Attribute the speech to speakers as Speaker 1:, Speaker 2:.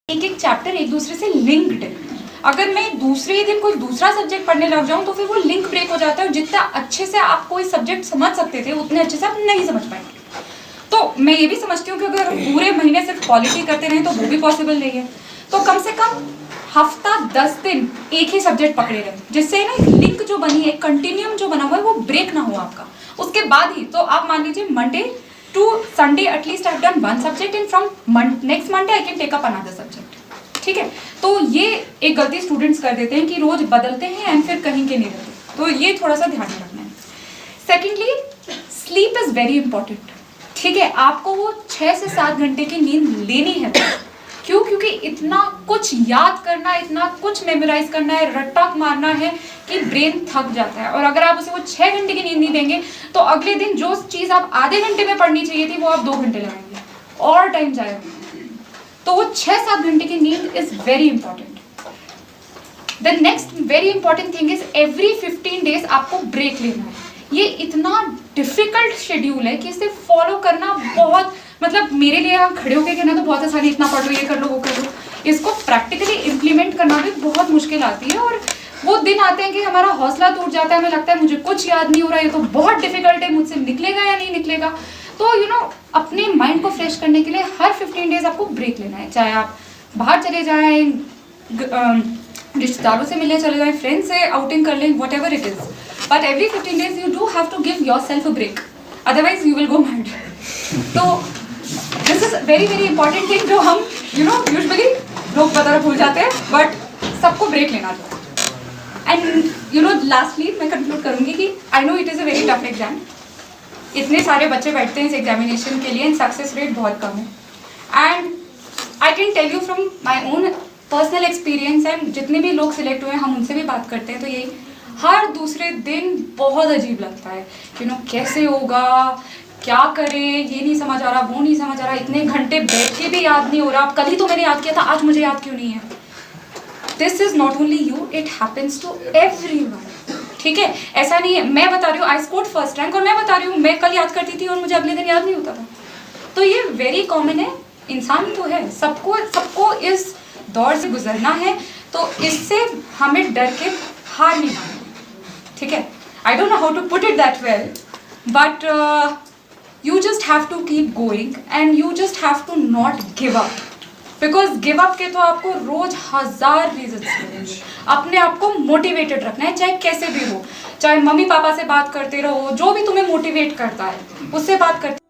Speaker 1: एक एक चैप्टर एक दूसरे से लिंक्ड है। अगर मैं दूसरे दिन कोई दूसरा सब्जेक्ट पढ़ने लग जाऊं तो फिर वो लिंक ब्रेक हो जाता है और जितना अच्छे से आप कोई सब्जेक्ट समझ सकते थे उतने अच्छे से आप नहीं समझ पाएंगे। तो मैं ये भी समझती हूँ कि अगर पूरे महीने सिर्फ पॉलिटी करते रहें तो वो भी पॉसिबल नहीं है। तो कम से कम हफ्ता 10 दिन एक ही सब्जेक्ट पकड़े रहे, जिससे ना लिंक जो बनी है, कंटिन्यूम जो बना हुआ है वो ब्रेक ना हो आपका। उसके बाद ही तो आप मान लीजिए Monday to Sunday at least I've done one subject and from next Monday I can take up another subject। ठीक है, तो ये एक गलती स्टूडेंट्स कर देते हैं कि रोज बदलते हैं एंड फिर कहीं के नहीं रहते, तो ये थोड़ा सा ध्यान में रखना है। Secondly, sleep is very important. ठीक है, आपको वो 6 से 7 घंटे की नींद लेनी है। क्यों? क्योंकि इतना कुछ याद करना है, इतना कुछ मेमोराइज करना है, रट्टा मारना है कि ब्रेन थक जाता है। और अगर आप उसे वो 6 घंटे की नींद नहीं देंगे तो अगले दिन जो चीज़ आप आधे घंटे में पढ़नी चाहिए थी वो आप 2 घंटे लगाएंगे और टाइम जाएगा। तो वो 6-7 घंटे की नींद is very important. The next very important thing is every 15 days आपको ब्रेक लेना है। ये इतना डिफिकल्ट शेड्यूल है कि इसे फॉलो करना बहुत, मतलब मेरे लिए यहाँ खड़े होकर कहना तो बहुत आसानी, इतना पढ़ लो, ये कर लो, वो कर लो। इसको प्रैक्टिकली इम्प्लीमेंट करना भी बहुत मुश्किल आती है और वो दिन आते हैं कि हमारा हौसला टूट जाता है, हमें लगता है मुझे कुछ याद नहीं हो रहा है, ये तो बहुत डिफिकल्ट है, मुझसे निकलेगा या नहीं निकलेगा। तो अपने माइंड को फ्रेश करने के लिए हर 15 डेज आपको ब्रेक लेना है। चाहे आप बाहर चले जाएं, रिश्तेदारों से मिलने चले जाएं, फ्रेंड्स से आउटिंग कर लें, whatever it is, but every 15 days you do have to give yourself a break, otherwise you will go mad. तो this is very very important thing जो हम यूजुअली लोग बताना भूल जाते हैं, बट सबको ब्रेक लेना चाहिए। एंड लास्टली मैं कंक्लूड करूंगी कि I know it is a very tough exam, इतने सारे बच्चे बैठते हैं इस एग्जामिनेशन के लिए एंड सक्सेस रेट बहुत कम है। And I can tell you from my own personal experience, and जितने भी लोग सिलेक्ट हुए हैं हम उनसे भी बात करते हैं, तो यही हर दूसरे दिन बहुत अजीब लगता है। कैसे होगा, क्या करें, ये नहीं समझ आ रहा, वो नहीं समझ आ रहा, इतने घंटे बैठ के भी याद नहीं हो रहा, कल ही तो मैंने याद किया था, आज मुझे याद क्यों नहीं है। This is not only you, it happens to everyone. ठीक है, ऐसा नहीं है मैं बता रही हूँ आई स्कोर्ड फर्स्ट रैंक और मैं बता रही हूँ मैं कल याद करती थी और मुझे अगले दिन याद नहीं होता था। तो ये वेरी कॉमन है, इंसान तो है, सबको इस दौर से गुजरना है, तो इससे हमें डर के हार नहीं मानना। ठीक है, I don't know how to put it that well, but you just have to keep going and you just have to not give up, because give up के तो आपको रोज 1000 रीजंस मिलेंगे। अपने आप को मोटिवेटेड रखना है, चाहे कैसे भी हो, चाहे मम्मी पापा से बात करते रहो, जो भी तुम्हें मोटिवेट करता है उससे बात करते